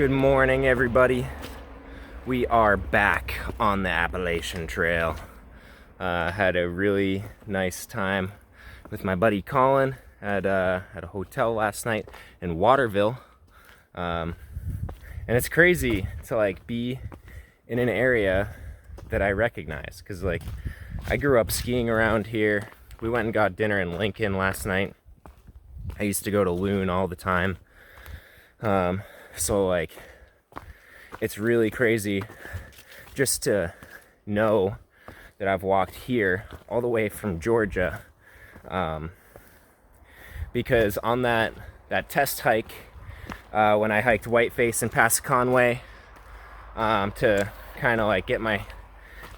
Good morning, everybody. We are back on the Appalachian Trail. Had a really nice time with my buddy Colin at a hotel last night in Waterville. And it's crazy to be in an area that I recognize, because I grew up skiing around here. We went and got dinner in Lincoln last night. I used to go to Loon all the time. So it's really crazy just to know that I've walked here all the way from Georgia, because on that test hike, when I hiked Whiteface and past Conway, to kind of get my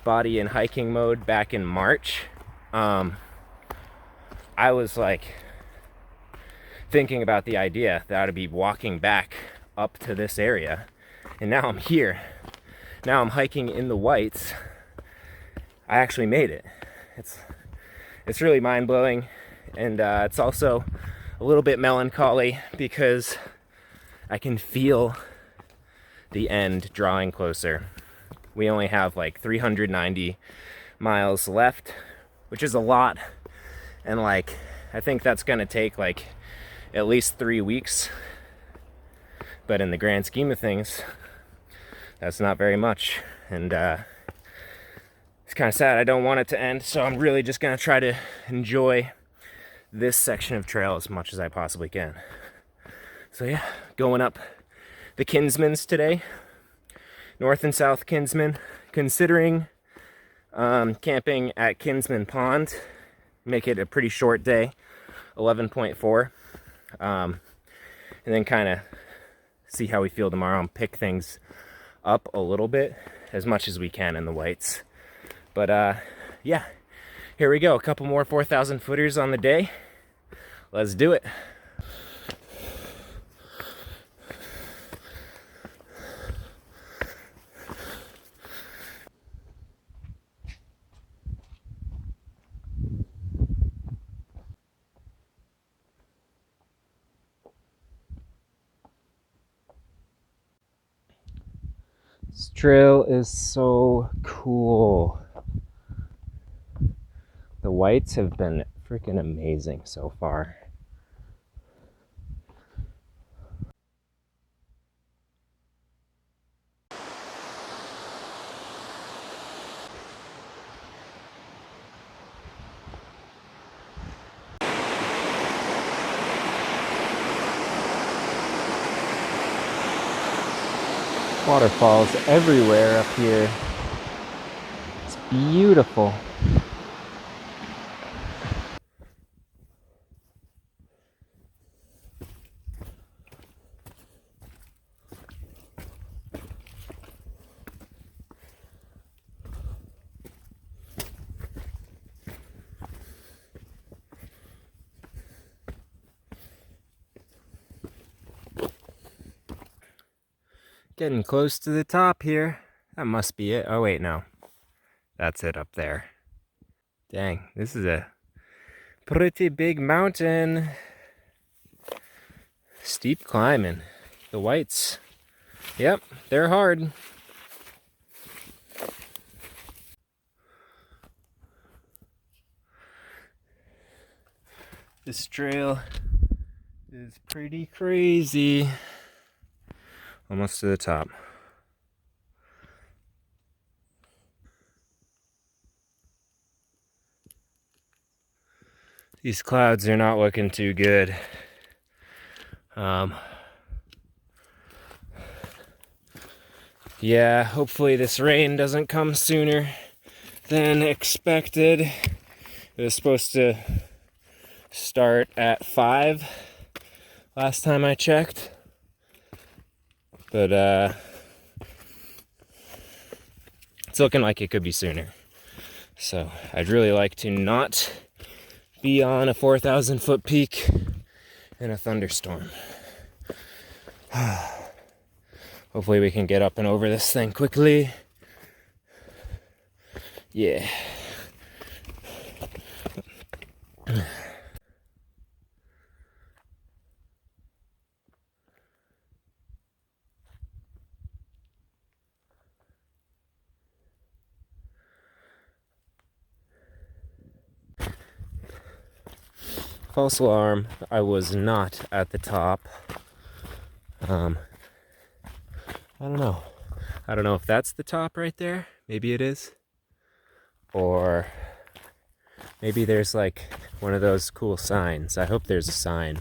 body in hiking mode back in March, I was thinking about the idea that I would be walking back up to this area, and now I'm here. Now I'm hiking in the Whites. I actually made it. It's really mind-blowing, and it's also a little bit melancholy because I can feel the end drawing closer. We only have 390 miles left, which is a lot, and I think that's gonna take at least 3 weeks, but in the grand scheme of things, that's not very much. And it's kind of sad. I don't want it to end, so I'm really just gonna try to enjoy this section of trail as much as I possibly can. So yeah, going up the Kinsmans today, North and South Kinsman, considering camping at Kinsman Pond. Make it a pretty short day, 11.4, and then kind of see how we feel tomorrow and pick things up a little bit, as much as we can in the Whites. But yeah, here we go. A couple more 4,000 footers on the day. Let's do it. This trail is so cool. The Whites have been freaking amazing so far. Waterfalls everywhere up here. It's beautiful. Getting close to the top here. That must be it. Oh wait, no. That's it up there. Dang, this is a pretty big mountain. Steep climbing. The Whites. Yep, they're hard. This trail is pretty crazy. Almost to the top. These clouds are not looking too good. Yeah, hopefully this rain doesn't come sooner than expected. It was supposed to start at 5 last time I checked. But it's looking like it could be sooner. So I'd really like to not be on a 4,000 foot peak in a thunderstorm. Hopefully we can get up and over this thing quickly. Yeah. False alarm, I was not at the top. I don't know. I don't know if that's the top right there. Maybe it is. Or maybe there's like one of those cool signs. I hope there's a sign.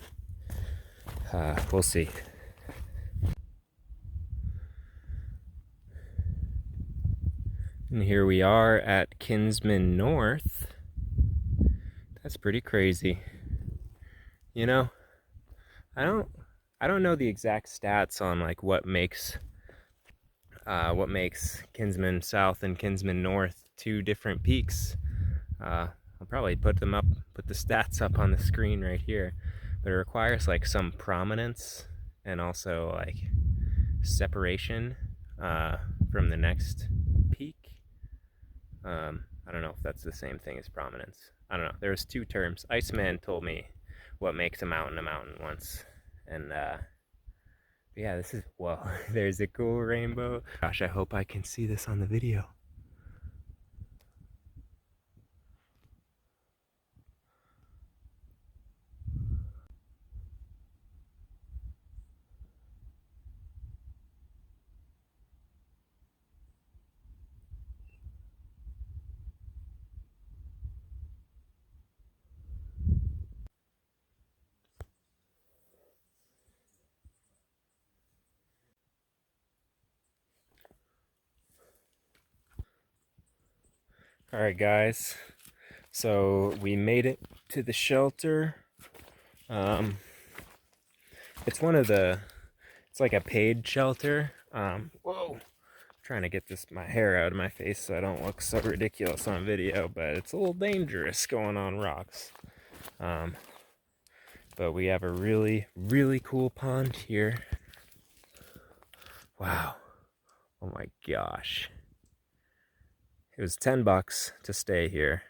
We'll see. And here we are at Kinsman North. That's pretty crazy. You know, I don't know the exact stats on like what makes Kinsman South and Kinsman North two different peaks. I'll probably put the stats up on the screen right here, but it requires like some prominence and also like separation from the next peak. I don't know if that's the same thing as prominence. I don't know. There's two terms. Iceman told me what makes a mountain once, and yeah, this is, whoa, there's a cool rainbow. Gosh, I hope I can see this on the video. All right, guys. So we made it to the shelter. It's it's like a paid shelter. Whoa, I'm trying to get my hair out of my face so I don't look so ridiculous on video, but it's a little dangerous going on rocks. But we have a really, really cool pond here. Wow. Oh my gosh. It was $10 to stay here,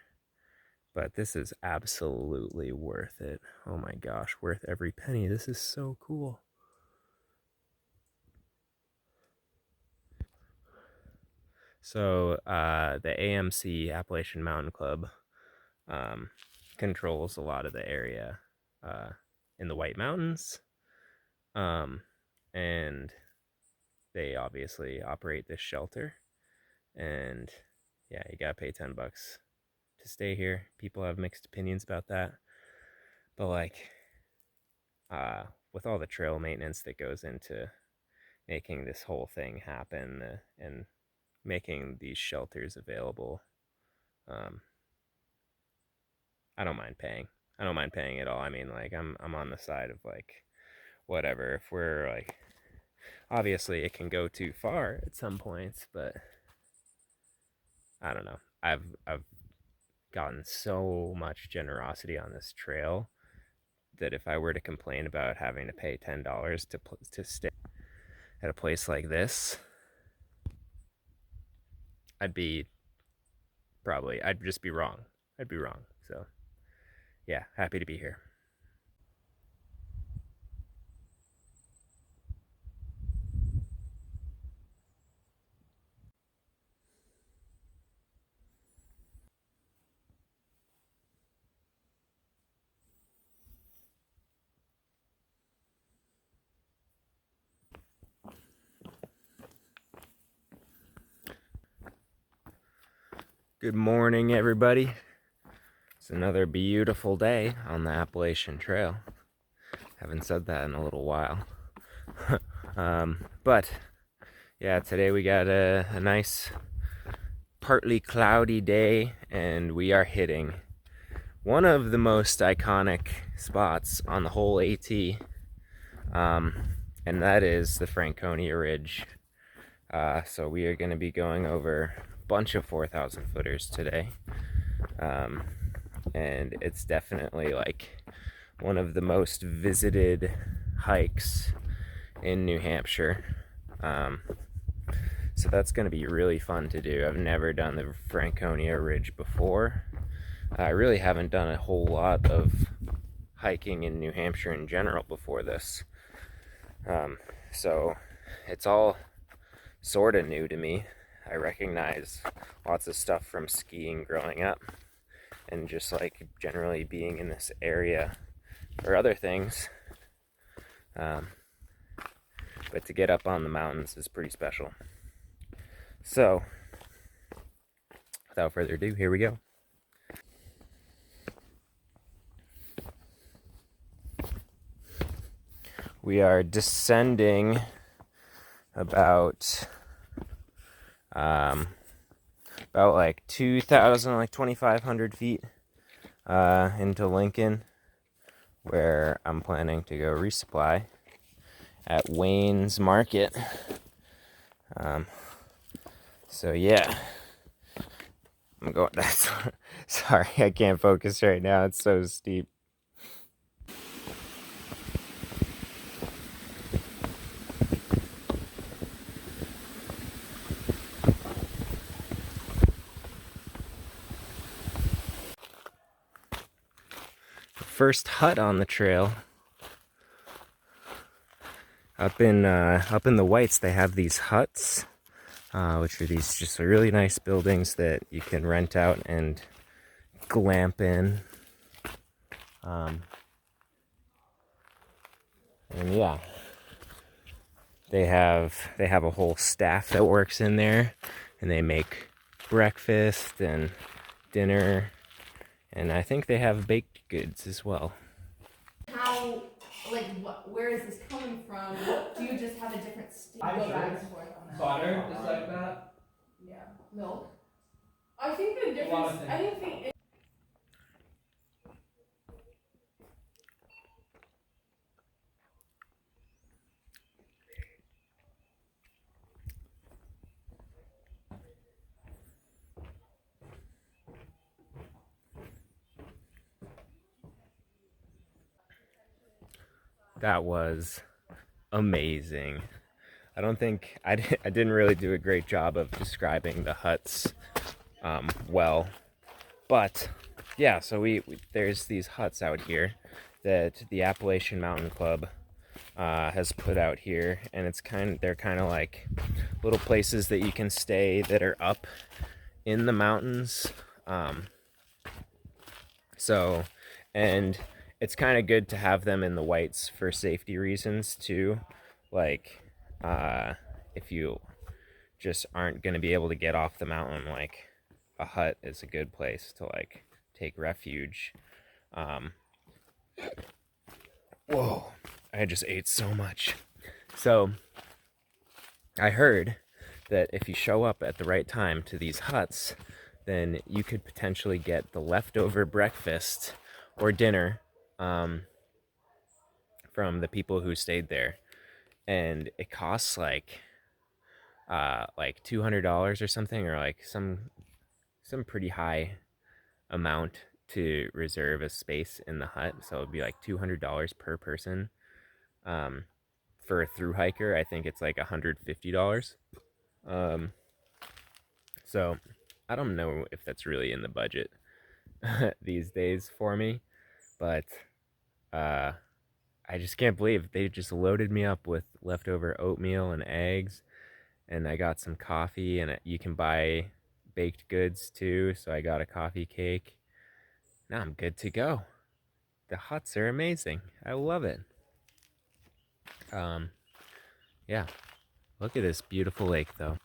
but this is absolutely worth it. Oh my gosh, worth every penny. This is so cool. So the AMC, Appalachian Mountain Club, controls a lot of the area in the White Mountains, and they obviously operate this shelter, and yeah, you gotta pay $10 to stay here. People have mixed opinions about that, but like with all the trail maintenance that goes into making this whole thing happen and making these shelters available, I don't mind paying. I don't mind paying at all. I mean, like, I'm on the side of like, whatever. If we're like, obviously it can go too far at some points, but I don't know. I've gotten so much generosity on this trail that if I were to complain about having to pay $10 to stay at a place like this, I'd just be wrong. I'd be wrong. So yeah, happy to be here. Good morning, everybody. It's another beautiful day on the Appalachian Trail. Haven't said that in a little while. But yeah, today we got a nice partly cloudy day, and we are hitting one of the most iconic spots on the whole AT, and that is the Franconia Ridge. So we are going to be going over a bunch of 4,000 footers today, and it's definitely like one of the most visited hikes in New Hampshire. So that's going to be really fun to do. I've never done the Franconia Ridge before. I really haven't done a whole lot of hiking in New Hampshire in general before this. So it's all sort of new to me. I recognize lots of stuff from skiing growing up and just like generally being in this area for other things. But to get up on the mountains is pretty special. So, without further ado, here we go. We are descending about like 2,000, like 2,500 feet into Lincoln, where I'm planning to go resupply at Wayne's Market. So yeah, I'm going. That's sorry, I can't focus right now. It's so steep. First hut on the trail. Up in the Whites, they have these huts, which are these just really nice buildings that you can rent out and glamp in. And yeah, they have a whole staff that works in there, and they make breakfast and dinner, and I think they have baked goods as well. How, like, where is this coming from? Do you just have a different state? I'm Go sure back it's and forth on that. butter, just like that. Yeah. Milk. I think the difference. I don't think. That was amazing. I don't think I didn't really do a great job of describing the huts well, but yeah. So we there's these huts out here that the Appalachian Mountain Club has put out here, and they're kind of like little places that you can stay that are up in the mountains. So, and it's kind of good to have them in the Whites for safety reasons too. Like, if you just aren't going to be able to get off the mountain, like a hut is a good place to like take refuge. Whoa, I just ate so much. So I heard that if you show up at the right time to these huts, then you could potentially get the leftover breakfast or dinner from the people who stayed there. And it costs like $200 or something, or like some pretty high amount to reserve a space in the hut. So it'd be like $200 per person. For a thru-hiker, I think it's like $150. So I don't know if that's really in the budget these days for me, but I just can't believe they just loaded me up with leftover oatmeal and eggs, and I got some coffee, and you can buy baked goods too, so I got a coffee cake. Now I'm good to go. The huts are amazing. I love it. Yeah. Look at this beautiful lake though.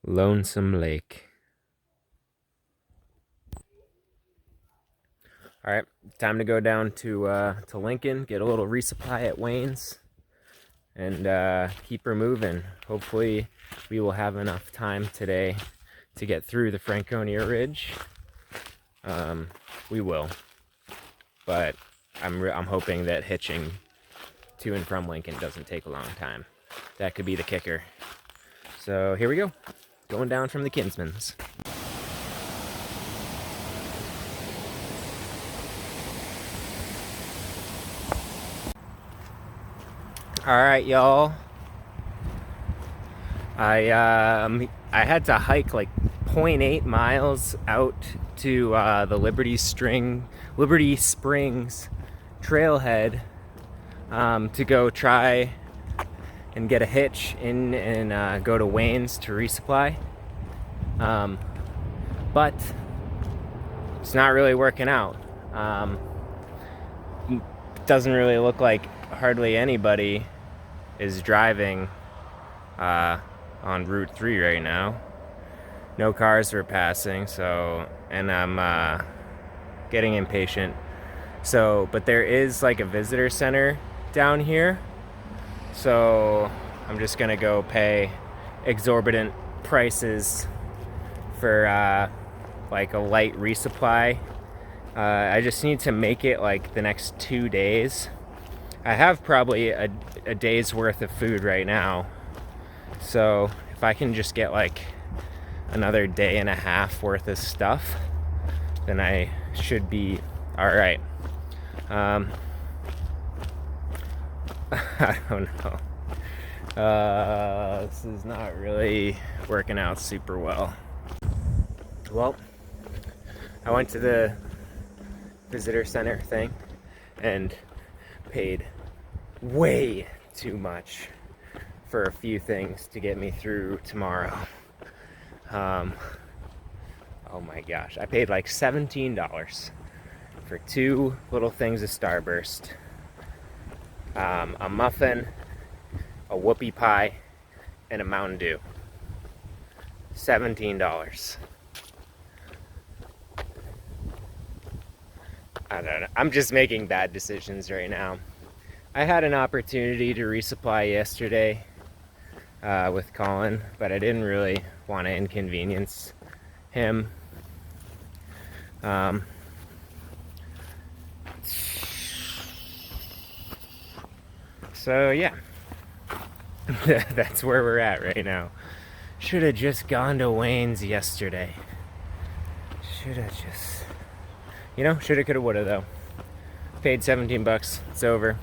Lonesome Lake. All right, time to go down to Lincoln, get a little resupply at Wayne's, and keep her moving. Hopefully, we will have enough time today to get through the Franconia Ridge. We will, but I'm hoping that hitching to and from Lincoln doesn't take a long time. That could be the kicker. So here we go, going down from the Kinsmans. All right, y'all. I had to hike like 0.8 miles out to the Liberty Springs trailhead to go try and get a hitch in and go to Wayne's to resupply. But it's not really working out. Doesn't really look like hardly anybody is driving on Route 3 right now. No cars are passing, so, and I'm getting impatient. So, but there is like a visitor center down here, so I'm just gonna go pay exorbitant prices for like a light resupply. I just need to make it like the next 2 days. I have probably a day's worth of food right now, so if I can just get like another day and a half worth of stuff, then I should be all right. I don't know. This is not really working out super well. Well, I went to the visitor center thing and paid way too much for a few things to get me through tomorrow. Oh my gosh, I paid like $17 for 2 little things of Starburst, a muffin, a whoopie pie, and a Mountain Dew. $17. I don't know. I'm just making bad decisions right now. I had an opportunity to resupply yesterday with Colin, but I didn't really want to inconvenience him. So yeah, that's where we're at right now. Should have just gone to Wayne's yesterday. Should have just, shoulda, coulda, woulda though. Paid 17 bucks, it's over.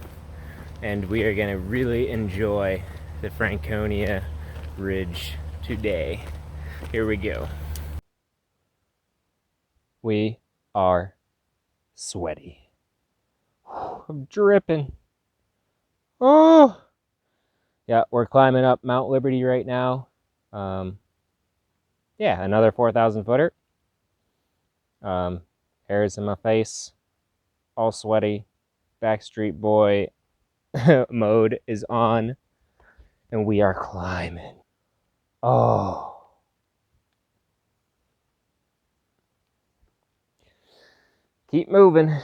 And we are gonna really enjoy the Franconia Ridge today. Here we go. We are sweaty. I'm dripping. Oh! Yeah, we're climbing up Mount Liberty right now. Yeah, another 4,000 footer. Hairs in my face, all sweaty. Backstreet Boy mode is on, and we are climbing. Oh. Keep moving. All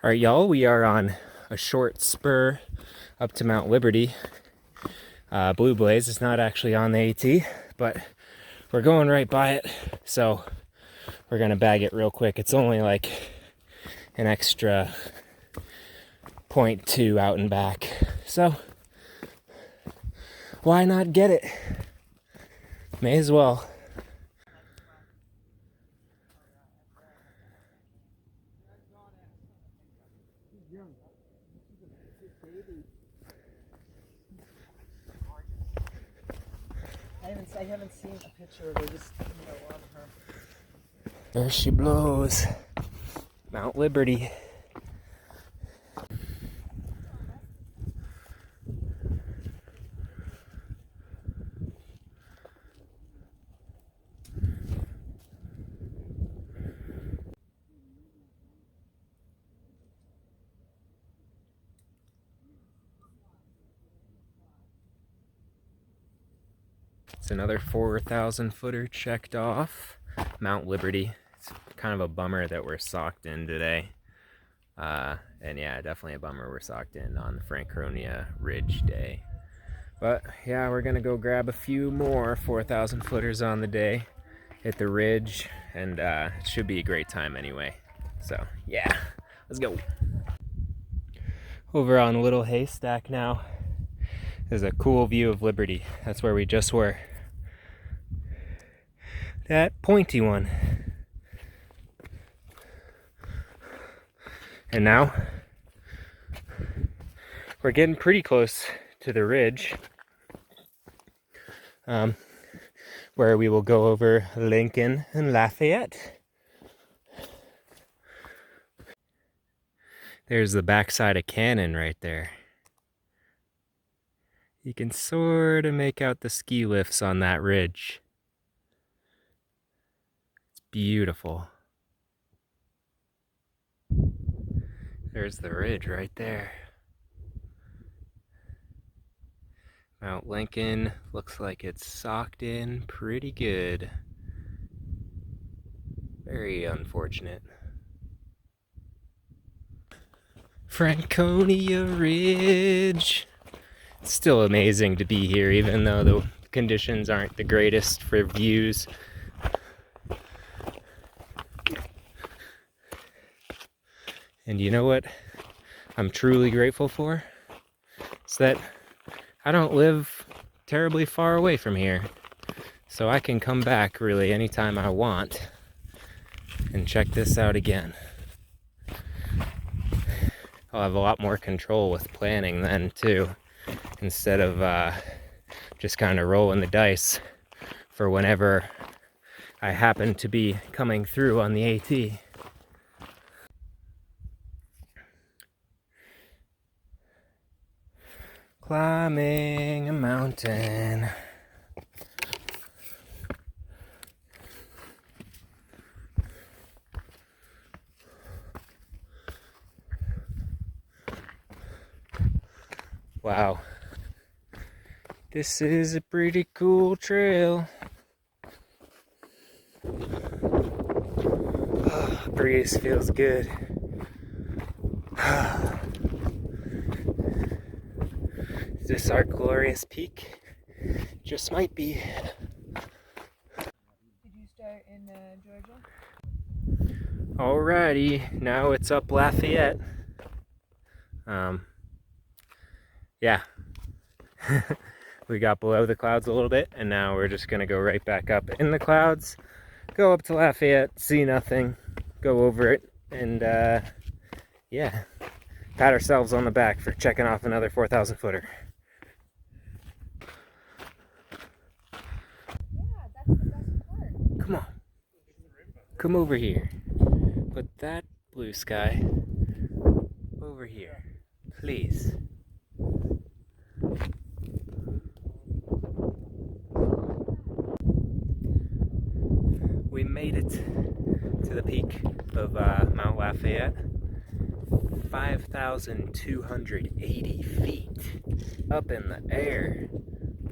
right, y'all, we are on a short spur up to Mount Liberty. Blue Blaze is not actually on the AT, but we're going right by it, so we're gonna bag it real quick. It's only like an extra 0.2 out and back, so why not get it? May as well. I haven't seen a picture of her, just on her. There she blows. Mount Liberty. It's another 4,000 footer checked off. Mount Liberty. It's kind of a bummer that we're socked in today. And yeah, definitely a bummer we're socked in on the Franconia Ridge day. But yeah, we're gonna go grab a few more 4,000 footers on the day, hit the ridge, and it should be a great time anyway. So yeah, let's go. Over on Little Haystack now. There's a cool view of Liberty. That's where we just were. That pointy one. And now we're getting pretty close to the ridge, where we will go over Lincoln and Lafayette. There's the backside of Cannon right there. You can sort of make out the ski lifts on that ridge. It's beautiful. There's the ridge right there. Mount Lincoln looks like it's socked in pretty good. Very unfortunate. Franconia Ridge. It's still amazing to be here, even though the conditions aren't the greatest for views. And you know what I'm truly grateful for? It's that I don't live terribly far away from here. So I can come back really anytime I want and check this out again. I'll have a lot more control with planning then too, instead of just kind of rolling the dice for whenever I happen to be coming through on the AT. Climbing a mountain. Wow. This is a pretty cool trail. Oh, breeze feels good. Is this our glorious peak? Just might be. Did you start in Georgia? Alrighty, now it's up Lafayette. Yeah. We got below the clouds a little bit, and now we're just gonna go right back up in the clouds, go up to Lafayette, see nothing, go over it, and yeah, pat ourselves on the back for checking off another 4,000 footer. Yeah, that's the best part. Come on. Come over here. Put that blue sky over here, please. We made it to the peak of Mount Lafayette. 5,280 feet up in the air.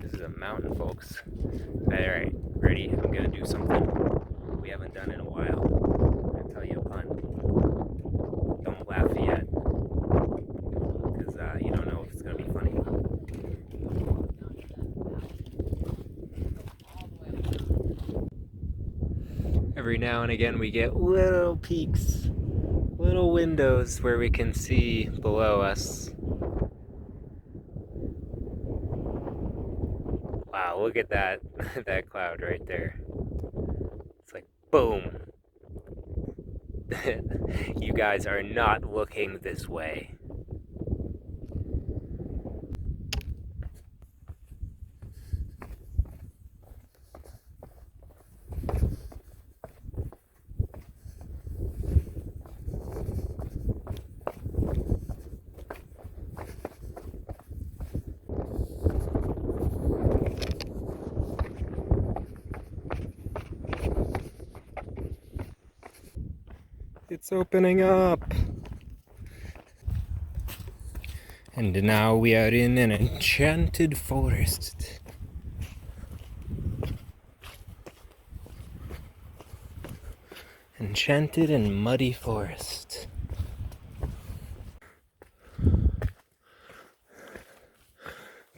This is a mountain, folks. Alright, ready? I'm gonna do something we haven't done in a while. I'm gonna tell you a pun. Don't laugh yet, because you don't know if it's gonna be funny. Every now and again we get little peaks, little windows where we can see below us. Wow, look at that, that cloud right there. It's like, boom. You guys are not looking this way. It's opening up. And now we are in an enchanted forest. Enchanted and muddy forest.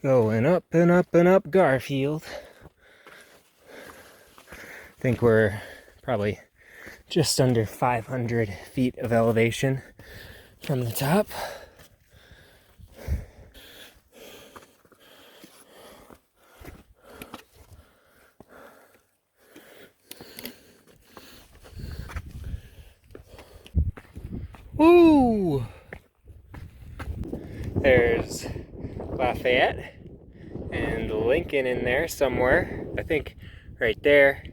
Going up and up and up Garfield. I think we're probably just under 500 feet of elevation from the top. Woo! There's Lafayette and Lincoln in there somewhere. I think right there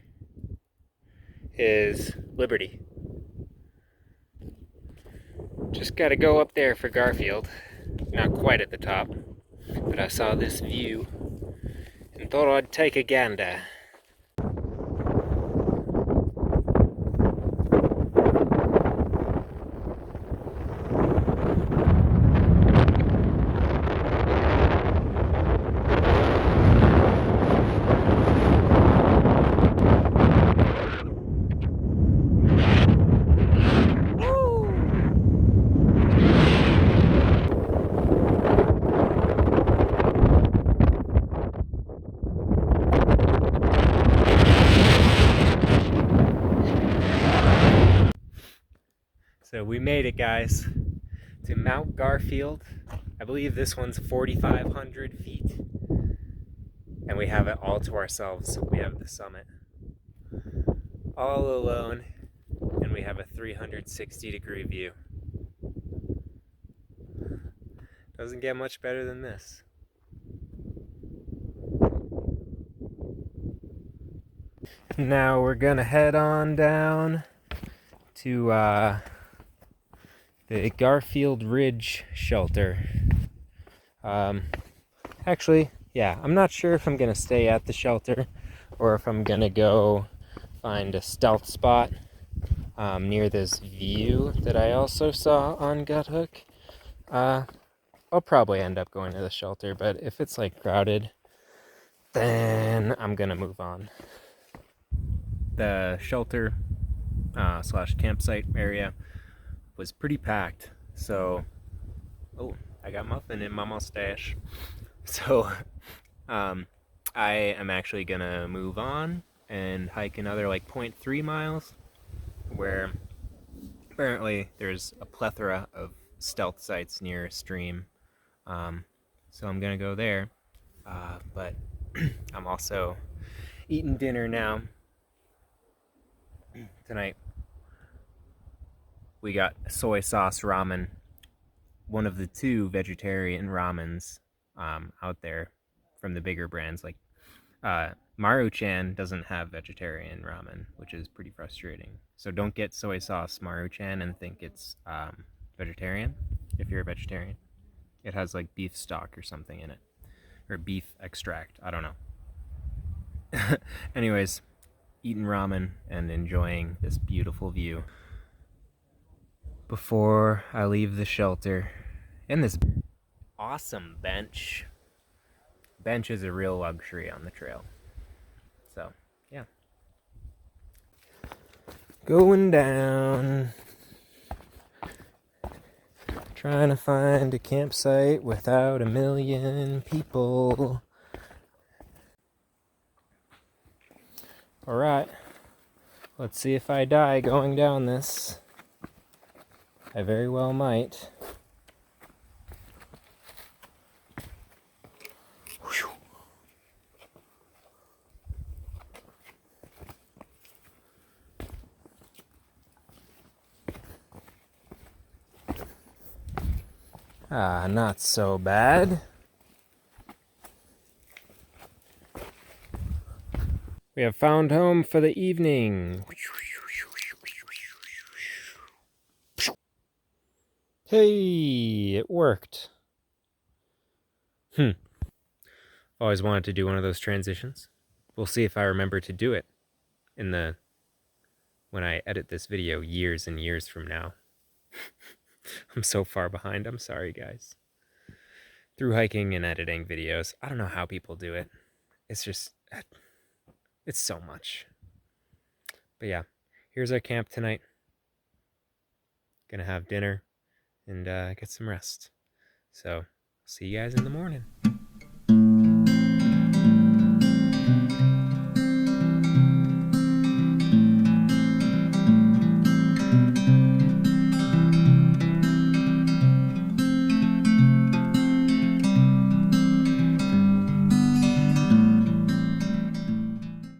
is Liberty. Just gotta go up there for Garfield. Not quite at the top. but I saw this view and thought I'd take a gander. So we made it, guys, to Mount Garfield. I believe this one's 4,500 feet. And we have it all to ourselves. We have the summit all alone, and we have a 360-degree view. Doesn't get much better than this. Now we're gonna head on down to the Garfield Ridge shelter. Actually, yeah, I'm not sure if I'm gonna stay at the shelter or if I'm gonna go find a stealth spot near this view that I also saw on Guthook. I'll probably end up going to the shelter, but if it's like crowded, then I'm gonna move on. The shelter slash campsite area was pretty packed, so oh, I got muffin in my mustache. So I am actually gonna move on and hike another like 0.3 miles, where apparently there's a plethora of stealth sites near a stream. So I'm gonna go there, but I'm also eating dinner now. Tonight we got soy sauce ramen, one of the 2 vegetarian ramens out there from the bigger brands. Like Maruchan doesn't have vegetarian ramen, which is pretty frustrating. So don't get soy sauce Maruchan and think it's vegetarian if you're a vegetarian. It has like beef stock or something in it, or beef extract, I don't know. Anyways, eating ramen and enjoying this beautiful view before I leave the shelter. And this awesome bench. Bench is a real luxury on the trail. So, yeah. Going down. Trying to find a campsite without a million people. Alright. Let's see if I die going down this. I very well might. Whew. Ah, not so bad. We have found home for the evening. Hey, it worked. Always wanted to do one of those transitions. We'll see if I remember to do it when I edit this video years and years from now. I'm so far behind. I'm sorry, guys. Through hiking and editing videos, I don't know how people do it. It's just, it's so much. But yeah, here's our camp tonight. Gonna have dinner and get some rest. So, see you guys in the morning.